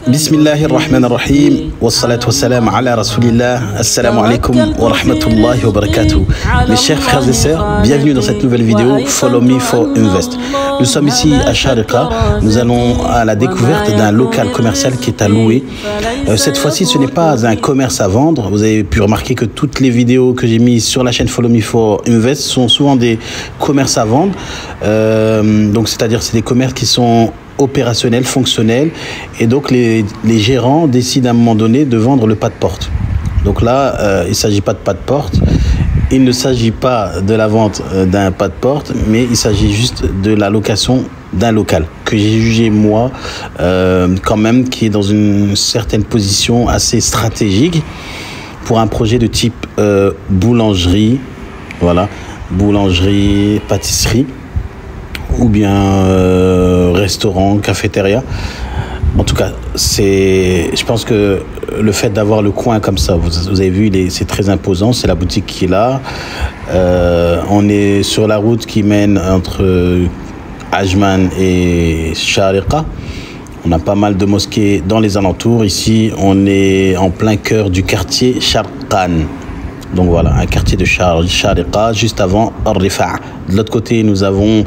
Bismillahir Rahmanir Rahim, wassalatu wassalam ala Rasulillah, assalamu alaikum wa rahmatullahi wa barakatuh. Mes chers frères et sœurs, bienvenue dans cette nouvelle vidéo Follow Me for Invest. Nous sommes ici à Sharqa, nous allons à la découverte d'un local commercial qui est à louer. Cette fois-ci, ce n'est pas un commerce à vendre. Vous avez pu remarquer que toutes les vidéos que j'ai mises sur la chaîne Follow Me for Invest sont souvent des commerces à vendre. Donc c'est-à-dire c'est des commerces qui sont opérationnel, fonctionnel, et donc les gérants décident à un moment donné de vendre le pas de porte. Donc là, il ne s'agit pas de pas de porte, il ne s'agit pas de la vente d'un pas de porte, mais il s'agit juste de la location d'un local que j'ai jugé moi quand même qui est dans une certaine position assez stratégique pour un projet de type boulangerie, voilà, boulangerie, pâtisserie, ou bien restaurant, cafétéria. En tout cas, je pense que le fait d'avoir le coin comme ça, vous avez vu, c'est très imposant, c'est la boutique qui est là. On est sur la route qui mène entre Ajman et Sharqa. On a pas mal de mosquées dans les alentours. Ici, on est en plein cœur du quartier Sharqan. Donc voilà, un quartier de Sharqa, juste avant Ar-Rifa'. De l'autre côté, nous avons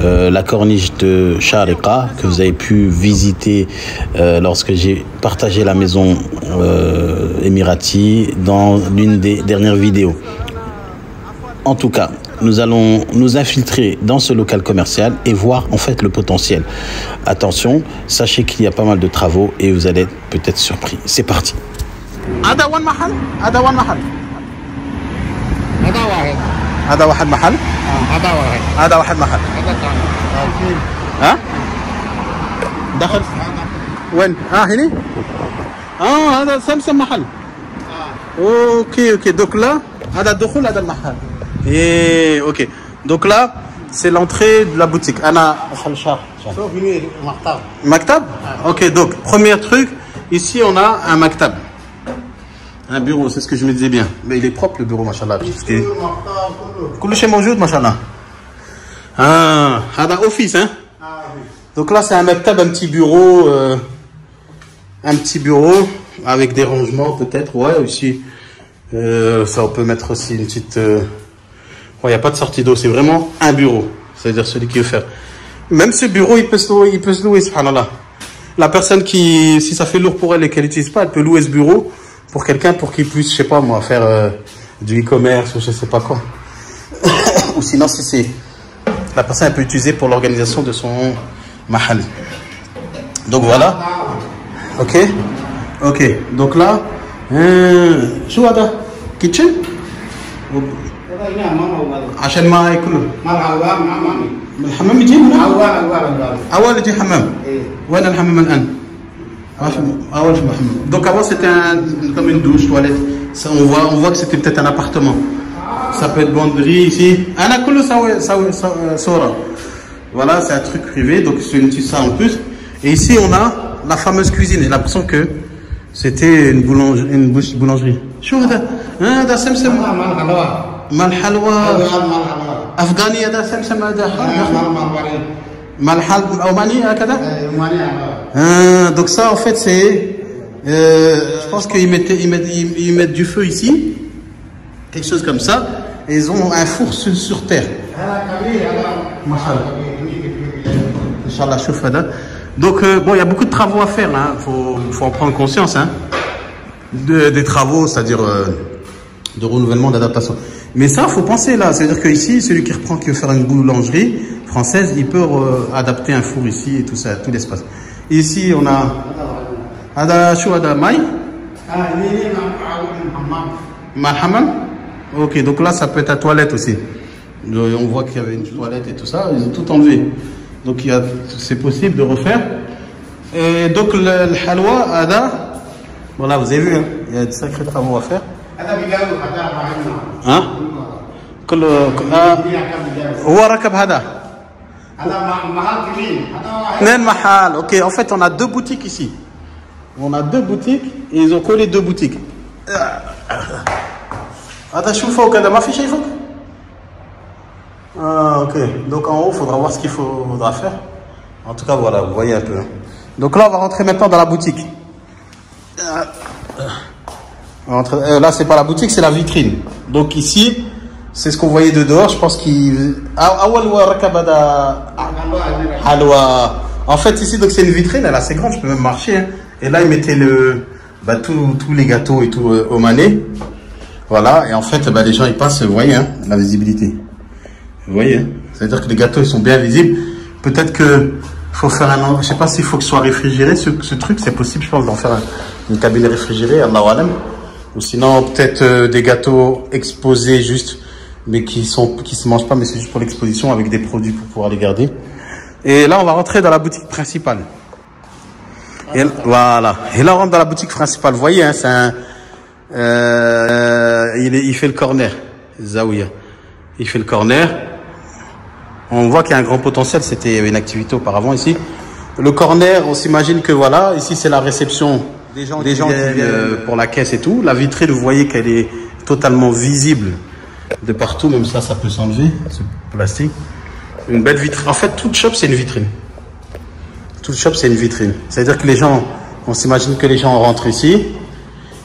la corniche de Sharqa que vous avez pu visiter lorsque j'ai partagé la maison Emirati dans l'une des dernières vidéos. En tout cas, nous allons nous infiltrer dans ce local commercial et voir en fait le potentiel. Attention, sachez qu'il y a pas mal de travaux et vous allez être peut-être surpris. C'est parti. هذا وين محل؟ هذا وين محل؟ هذا واحد. هذا واحد محل؟ هذا واحد. هذا واحد محل. هذا ثاني. ها؟ دخل وين؟ هنا؟ هذا سمسم محل. اوكي donc là هذا الدخول هذا المحل. اوكي donc là c'est l'entrée de la boutique. انا شوف هنا مكتب. مكتب؟ OK, donc premier truc, ici on a un maktab. Un bureau, c'est ce que je me disais bien. Mais il est propre le bureau, machallah. كل شيء موجود machallah. هذا office, hein. Donc là c'est un maktab, un petit bureau avec des rangements peut-être. Ouais, aussi ça on peut mettre aussi une petite il n'y a pas de sortie d'eau, c'est vraiment un bureau, c'est-à-dire celui qui veut faire. Même ce bureau il peut se louer, subhanallah. La personne qui, si ça fait lourd pour elle et qu'elle n'utilise pas, elle peut louer ce bureau pour quelqu'un pour qu'il puisse, je sais pas moi, faire du e-commerce ou je sais pas quoi. Ou sinon si c'est la personne elle peut utiliser pour l'organisation de son mahal. Donc voilà. Ok. Donc là, شو هذا؟ kitchen؟ عشان ما يكون من الحمام يجي هنا؟ أول يجي حمام. وين الحمام الآن؟ أول في الحمام. Donc avant c'était comme une douche, toilette. Ça, on voit que c'était peut-être un appartement. Ça peut être banderie ici. أنا كله صورة. Voilà, c'est un truc privé, donc c'est une petite salle en plus. Et ici on a la fameuse cuisine. J'ai l'impression que c'était une boulangerie. شو هذا؟ هذا سمسم. مال حلوى. أفغاني هذا سمسم هذا. مال حلوى أوماني هكذا. Donc ça en fait c'est, je pense qu'ils mettent du feu ici, quelque chose comme ça, et ils ont un four sur terre. Inch'Allah, chouf hada. Donc bon, il y a beaucoup de travaux à faire, hein. Faut en prendre conscience, hein. Des travaux, c'est-à-dire de renouvellement, d'adaptation. Mais ça, faut penser là, c'est-à-dire que ici, celui qui veut faire une boulangerie française, il peut adapter un four ici et tout ça, tout l'espace. Ici, on a هذا شو هذا ماي؟ مع الحمام. Ok, donc là ça peut être la toilette aussi. On voit qu'il y avait une toilette et tout ça, ils ont tout enlevé. Donc c'est possible de refaire. Et donc le halwa هذا, voilà, vous avez vu, hein, il y a de sacrés travaux à faire. Hein? هو ركب هذا. Ok, en fait on a deux boutiques ici. On a deux boutiques et ils ont collé deux boutiques. هذا شو فوق هذا ما في شيء فوق؟ Ok, donc en haut il faudra voir ce qu'il faudra faire. En tout cas voilà, vous voyez un peu. Donc là, on va rentrer maintenant dans la boutique. Là, c'est pas la boutique, c'est la vitrine. Donc ici, c'est ce qu'on voyait de dehors. Je pense qu'il... En fait, ici, donc c'est une vitrine, elle est assez grande, je peux même marcher. Hein. Et là, ils mettaient tous les gâteaux et tout au manet. Voilà, et en fait, les gens, ils passent, vous voyez, hein, la visibilité. Vous voyez, hein, c'est-à-dire que les gâteaux, ils sont bien visibles. Peut-être que faut faire je sais pas s'il faut que ce soit réfrigéré, ce truc, c'est possible, je pense, d'en faire une cabine réfrigérée, Allahu Alam. Ou sinon, peut-être des gâteaux exposés juste, mais qui se mangent pas, mais c'est juste pour l'exposition avec des produits pour pouvoir les garder. Et là, on va rentrer dans la boutique principale. Et, voilà. Et là, on rentre dans la boutique principale. Vous voyez, hein, c'est un, il fait le corner, Zawiya. Il fait le corner. On voit qu'il y a un grand potentiel. Il y avait une activité auparavant ici. Le corner, on s'imagine que voilà, ici c'est la réception des gens qui viennent pour la caisse et tout. La vitrine, vous voyez qu'elle est totalement visible de partout. Même ça peut s'enlever, ce plastique. Une belle vitrine. En fait, toute shop, c'est une vitrine. Toute shop, c'est une vitrine. C'est-à-dire que les gens, on s'imagine que les gens rentrent ici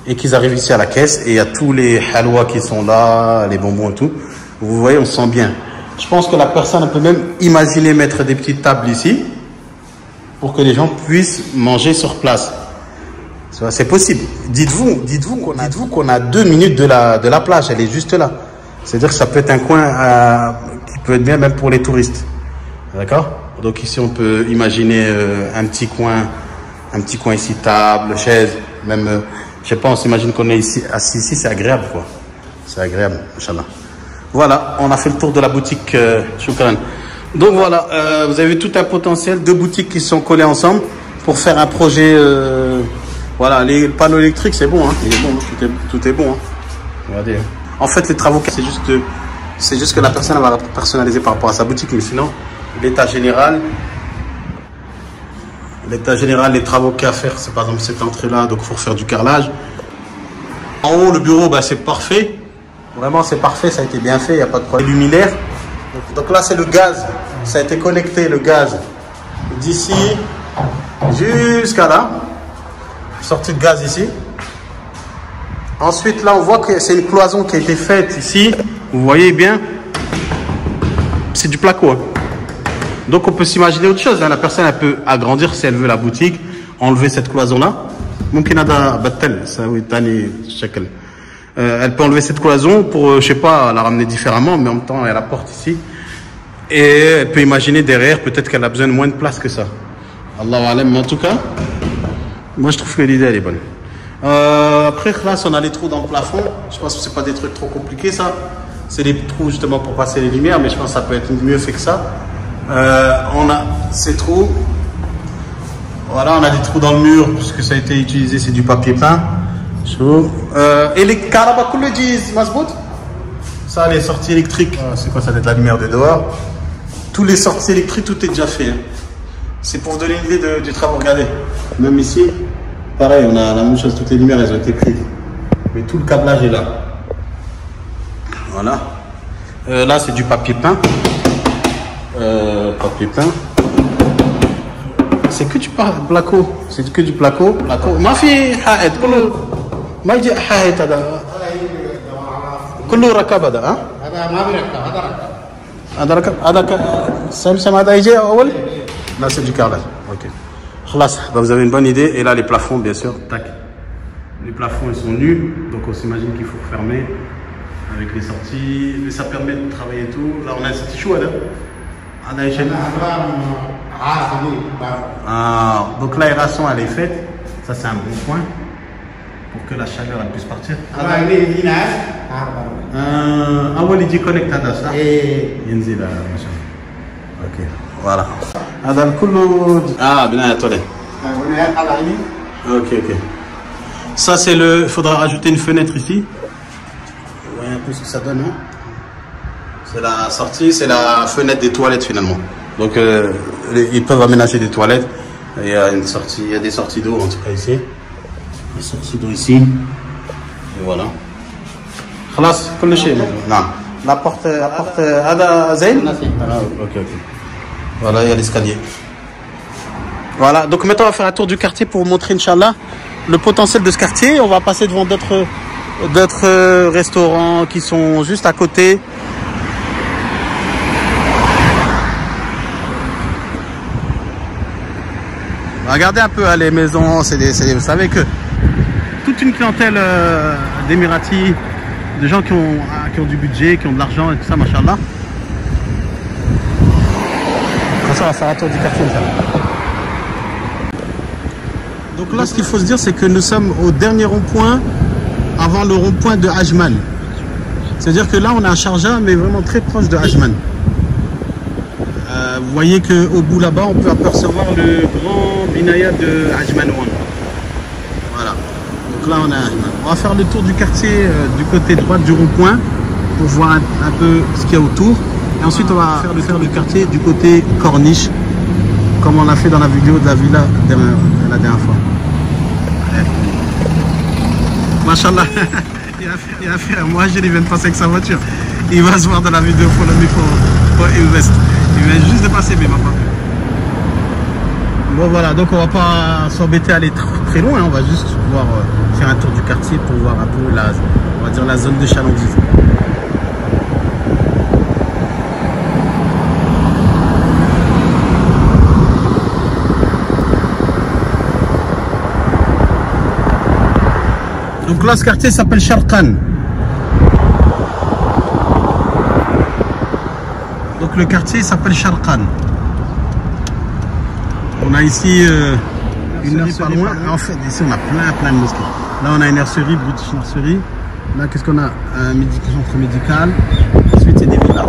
et qu'ils arrivent ici à la caisse et il y a tous les halwa qui sont là, les bonbons et tout. Vous voyez, on se sent bien. Je pense que la personne peut même imaginer mettre des petites tables ici pour que les gens puissent manger sur place. C'est possible. Dites-vous qu'on a 2 minutes de la plage. Elle est juste là. C'est-à-dire que ça peut être un coin qui peut être bien même pour les touristes. D'accord? Donc ici, on peut imaginer un petit coin ici, table, chaise, même, je sais pas, on s'imagine qu'on est ici, assis ici, c'est agréable, quoi. C'est agréable, Inch'Allah. Voilà, on a fait le tour de la boutique Shukran. Donc voilà, vous avez tout un potentiel, 2 boutiques qui sont collées ensemble pour faire un projet. Voilà, les panneaux électriques, c'est bon, hein. Il est bon, tout est bon. Hein. Regardez. En fait, les travaux, c'est juste que la personne va personnaliser par rapport à sa boutique, mais sinon, l'état général, les travaux qu'il y a à faire, c'est par exemple cette entrée-là, donc il faut refaire du carrelage. En haut, le bureau, c'est parfait. Vraiment, c'est parfait, ça a été bien fait, il n'y a pas de problème. Luminaire. Donc là, c'est le gaz. Ça a été connecté, le gaz, d'ici jusqu'à là. Sortie de gaz ici. Ensuite, là, on voit que c'est une cloison qui a été faite ici. Vous voyez bien. C'est du placo. Hein. Donc, on peut s'imaginer autre chose. Hein. La personne, elle peut agrandir si elle veut la boutique, enlever cette cloison-là. Elle peut enlever cette cloison pour, je sais pas, la ramener différemment, mais en même temps, elle la porte ici. Et elle peut imaginer derrière, peut-être qu'elle a besoin de moins de place que ça. Allahu alam, mais en tout cas, moi je trouve que l'idée elle est bonne. Après, là, on a les trous dans le plafond. Je pense que c'est pas des trucs trop compliqués, ça. C'est des trous justement pour passer les lumières, mais je pense que ça peut être mieux fait que ça. On a ces trous. Voilà, on a des trous dans le mur, puisque ça a été utilisé, c'est du papier peint. Et les carabas le disent, Masbout. Ça, les sorties électriques, c'est quoi ça? Ça va être la lumière de dehors. Tous les sorties électriques, tout est déjà fait. Hein. C'est pour vous donner une idée du travail. Regardez, même ici, pareil, on a la même chose, toutes les lumières, elles ont été prises. Mais tout le câblage est là. Voilà. Là, c'est du papier peint. Papier peint. C'est que du placo. C'est que du placo. Ma fille, ما يجي حايت هذا كله ركب هذا ها هذا ما بيركب هذا ركب هذا سمسم هذا يجي اول là c'est du carrelage. Ok. خلاص, vous avez une bonne idée. Et là les plafonds bien sûr, tac. Les plafonds ils sont nus, donc on s'imagine qu'il faut fermer avec les sorties, mais ça permet de travailler et tout. Là on a un petit chou là. Donc l'aération elle est faite, ça c'est un bon point. Pour que la chaleur elle puisse partir. أول يجي كونكت هذا صح؟ ينزل ما شاء الله. اوكي voilà. هذا كله بناية toilette. Ok. Ça c'est le. Il faudra rajouter une fenêtre ici. Vous voyez un peu ce que ça donne, hein? C'est la sortie, c'est la fenêtre des toilettes finalement. Donc ils peuvent aménager des toilettes. Il y a une sortie, il y a des sorties d'eau en tout cas ici. Des sorties d'eau ici. Et voilà. خلاص كل شيء. نعم. La porte هذا زين. Ok. Voilà, il y a l'escalier. Voilà, donc maintenant on va faire un tour du quartier pour vous montrer, Inch'Allah, le potentiel de ce quartier. On va passer devant d'autres restaurants qui sont juste à côté. Regardez un peu les maisons, vous savez que toute une clientèle d'Émiratis, de gens qui ont du budget, qui ont de l'argent et tout ça, machallah. Comme ça, on va faire un tour du quartier. Donc là, ce qu'il faut se dire, c'est que nous sommes au dernier rond-point avant le rond-point de Ajman. C'est-à-dire que là, on est à Sharjah, mais vraiment très proche de Ajman. Vous voyez qu'au bout là-bas, on peut apercevoir le grand binaya de Ajman 1. Voilà. Donc là, on est à Ajman. On va faire le tour du quartier du côté droit du rond-point pour voir un peu ce qu'il y a autour. Et ensuite, on va faire le quartier du côté Corniche, comme on l'a fait dans la vidéo de la villa la dernière fois. Machallah, il va faire moi, il vient de passer avec sa voiture. Il va se voir dans la vidéo Follow Me for Invest. Il vient juste de passer, mais il va pas. Bon voilà, donc on va pas s'embêter à aller très loin, on va juste pouvoir faire un tour du quartier pour voir un peu la zone de chalandise. Donc là, ce quartier s'appelle Sharqan. Donc le quartier s'appelle Sharqan. On a ici une nurserie pas loin. En fait, ici on a plein de mosquées. Là, on a une nurserie, British Nursery. Là, qu'est-ce qu'on a? Un centre médical. Ensuite, c'est des villas.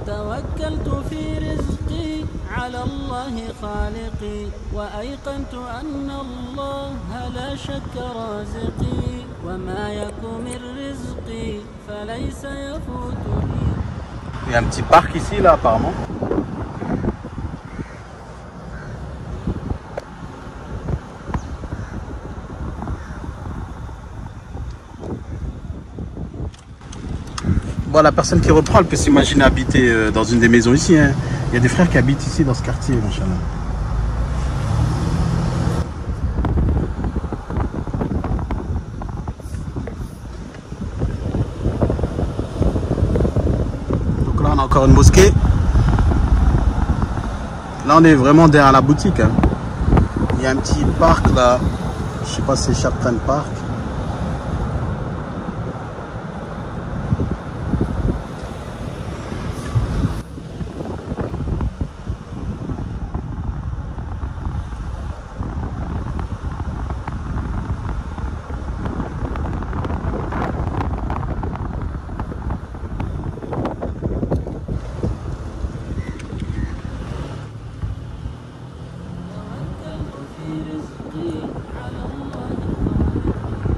توكلت في رزقي على الله خالقي وأيقنت أن الله لا شك رازقي وما يكن من رزقي فليس يفوتني. Il y a un petit parc ici là apparemment. Bon, la personne qui reprend, elle peut s'imaginer habiter dans une des maisons ici. Hein. Il y a des frères qui habitent ici dans ce quartier, machallah. Donc là, on a encore une mosquée. Là, on est vraiment derrière la boutique. Hein. Il y a un petit parc là. Je sais pas si c'est Sharqan Park.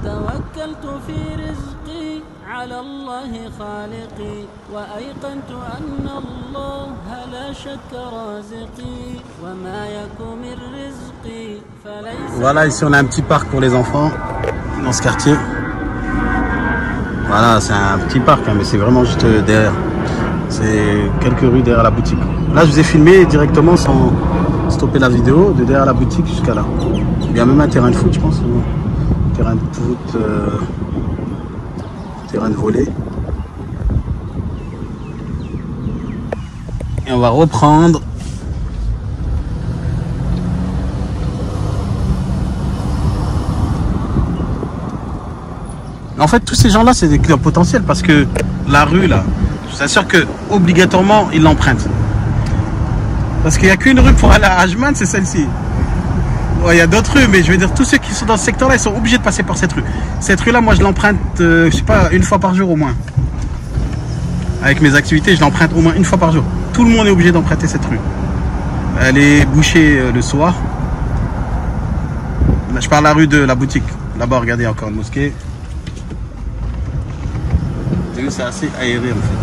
توكلت في رزقي على الله خالقي وأيقنت أن الله لا شك رازقي وما يكن من رزقي فليس. Voilà, ici on a un petit parc pour les enfants dans ce quartier. Voilà, c'est un petit parc, hein, mais c'est vraiment juste derrière. C'est quelques rues derrière la boutique. Là, je vous ai filmé directement sans stopper la vidéo, de derrière la boutique jusqu'à là. Il y a même un terrain de foot, je pense. Terrain de foot, terrain de volley. Et on va reprendre. En fait, tous ces gens-là, c'est des clients potentiels parce que la rue, là, je vous assure que obligatoirement, ils l'empruntent. Parce qu'il n'y a qu'une rue pour aller à Ajman, c'est celle-ci. Ouais, il y a d'autres rues, mais je veux dire, tous ceux qui sont dans ce secteur-là, ils sont obligés de passer par cette rue. Cette rue-là, moi, je l'emprunte, je sais pas, une fois par jour au moins. Avec mes activités, je l'emprunte au moins une fois par jour. Tout le monde est obligé d'emprunter cette rue. Elle est bouchée le soir. Je parle de la rue de la boutique. Là-bas, regardez, encore une mosquée. Vous avez vu, c'est assez aéré, en fait.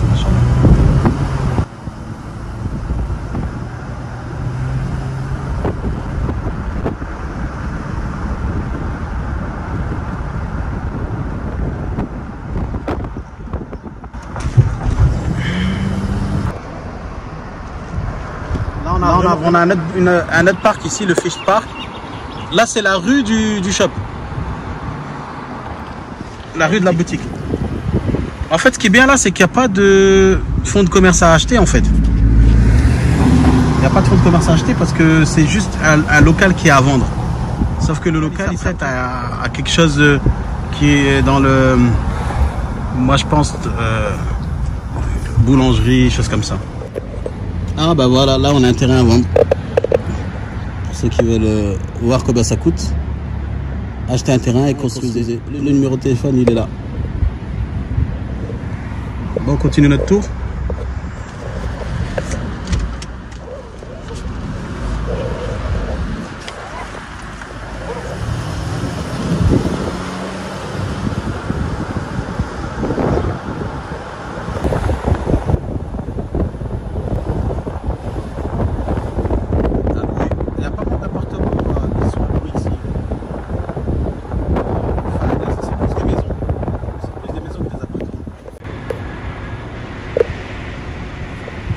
On a un autre parc ici, le Fish Park. Là, c'est la rue du shop. La rue de la boutique. En fait, ce qui est bien là, c'est qu'il n'y a pas de fonds de commerce à acheter, en fait. Il n'y a pas de fonds de commerce à acheter parce que c'est juste un local qui est à vendre. Sauf que le local, il s'attend à quelque chose qui est dans le... Moi, je pense... boulangerie, choses comme ça. Ah bah voilà, là on a un terrain à vendre. Pour ceux qui veulent voir combien ça coûte, acheter un terrain et construire. Le numéro de téléphone, il est là. Bon, on continue notre tour.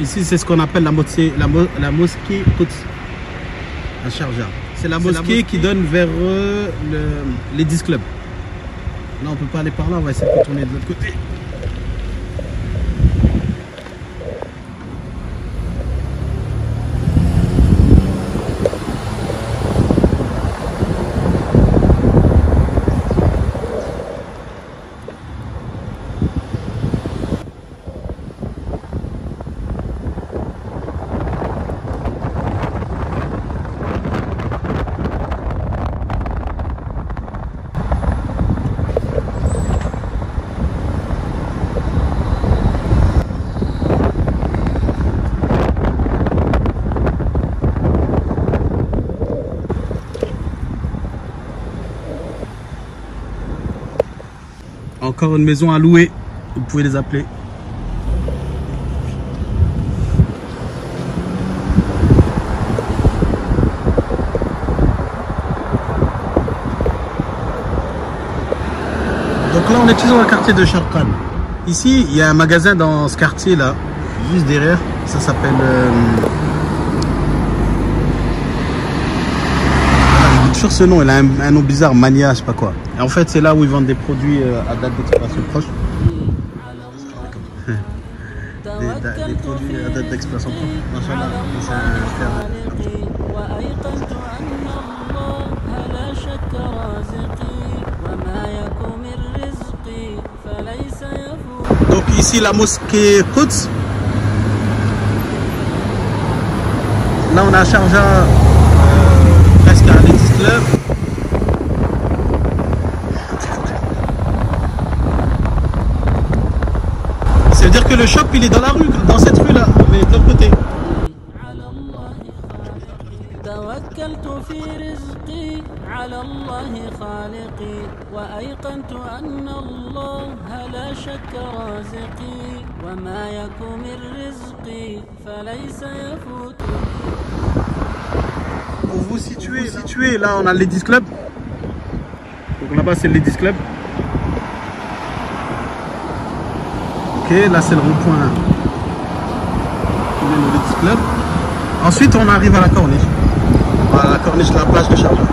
Ici, c'est ce qu'on appelle la mosquée Quds à Sharjah. C'est la mosquée qui donne vers les 10 clubs. Là, on peut pas aller par là, on va essayer de tourner de l'autre côté. Encore une maison à louer, vous pouvez les appeler. Donc là on est toujours dans le quartier de Sharqan. Ici il y a un magasin dans ce quartier là, juste derrière, ça s'appelle... Sur ce nom, il a un nom bizarre, Mania, je sais pas quoi. Et en fait, c'est là où ils vendent des produits à date d'expiration proche. des produits à date d'expiration proche. Machallah, c'est un frère. Donc ici, la mosquée Quds. Là, on a Sharjah. Presque à l'X Club. Ça veut dire que le shop il est dans la rue, dans cette rue là, mais de l'autre côté. توكلت في رزقي على الله خالقي وأيقنت أن الله لا شك رازقي وما يكن من رزقي فليس يفوت. Pour vous situer, là on a le Ladies Club. Donc là-bas c'est le Ladies Club. Ok, là c'est le rond-point. Le Ladies Club. Ensuite on arrive à la corniche. Voilà, la corniche, la plage de Sharjah.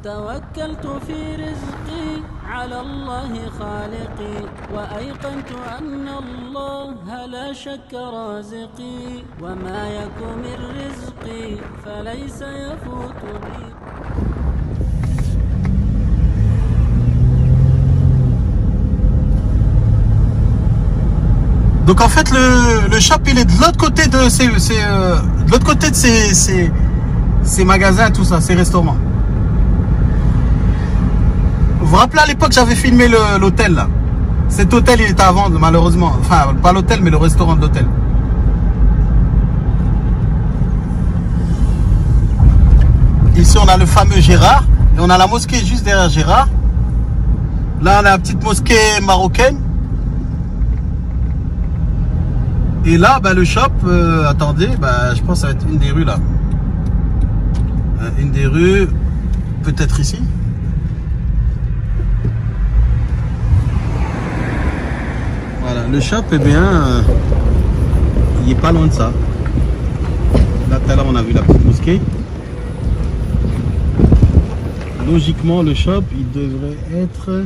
توكلت في رزقي على الله خالقي وأيقنت أن الله لا شك رازقي وما يكن من رزقي فليس يفوتني. Donc en fait le shop il est de l'autre côté de ces magasins, tout ça, ces restaurants. Vous vous rappelez à l'époque j'avais filmé l'hôtel là. Cet hôtel il était à vendre malheureusement. Enfin pas l'hôtel mais le restaurant de l'hôtel. Ici on a le fameux Gérard et on a la mosquée juste derrière Gérard. Là on a la petite mosquée marocaine. Et là bah, le shop, attendez, bah, je pense que ça va être une des rues là. Une des rues, peut-être ici. Voilà, le shop eh bien, il est pas loin de ça. Là tout à l'heure on a vu la petite mosquée. Logiquement le shop il devrait être...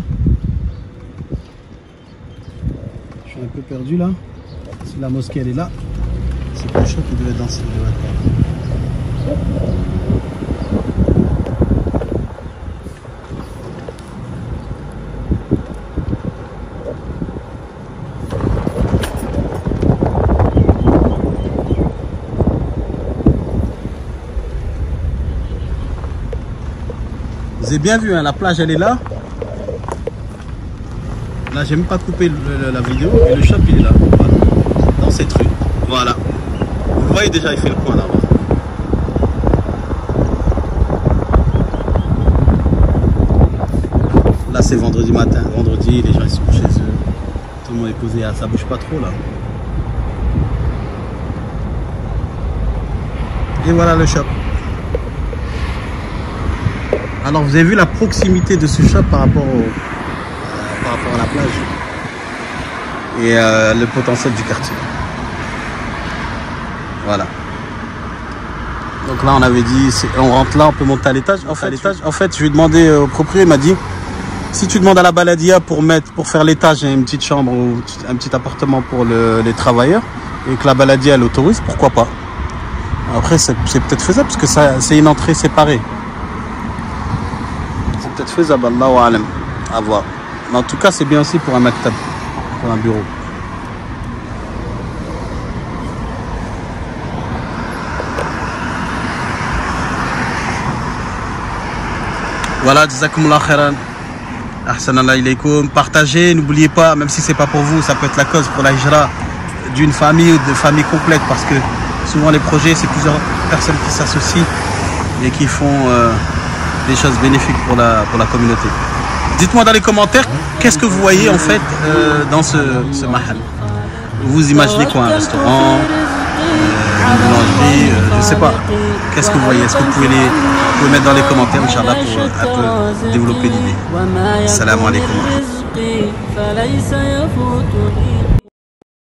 Je suis un peu perdu là. Si la mosquée elle est là, c'est que le shop il devait être dans cette Vous avez bien vu, hein, la plage elle est là. Là j'ai même pas coupé la vidéo et le shop il est là. Voilà. Dans cette rue. Voilà. Vous le voyez déjà, il fait le coin là-bas. Là c'est vendredi matin. Vendredi, les gens ils sont chez eux. Tout le monde est posé. Ça bouge pas trop là. Et voilà le shop. Alors vous avez vu la proximité de ce shop par rapport à la plage et le potentiel du quartier. Voilà. Donc là on avait dit, on rentre là, on peut monter à l'étage. En fait, je lui ai demandé au propriétaire, il m'a dit si tu demandes à la baladia pour faire l'étage et une petite chambre ou un petit appartement pour les travailleurs et que la baladia elle autorise, pourquoi pas. Après c'est peut-être faisable parce que c'est une entrée séparée. Peut-être faisable, Allahu alam, à voir. Mais en tout cas, c'est bien aussi pour un maktab, pour un bureau. Voilà, jazakumullah khairan. Ahsanallah ilaykoum. Partagez, n'oubliez pas, même si c'est pas pour vous, ça peut être la cause pour la hijra d'une famille ou de famille complète, parce que souvent les projets, c'est plusieurs personnes qui s'associent et qui font des choses bénéfiques pour la communauté. Dites-moi dans les commentaires, qu'est-ce que vous voyez en fait dans ce mahal. Vous imaginez quoi? Un restaurant, une boulangerie, je ne sais pas. Qu'est-ce que vous voyez? Est-ce que vous pouvez mettre dans les commentaires, Inch'Allah, pour un peu développer l'idée. Salam alaikum.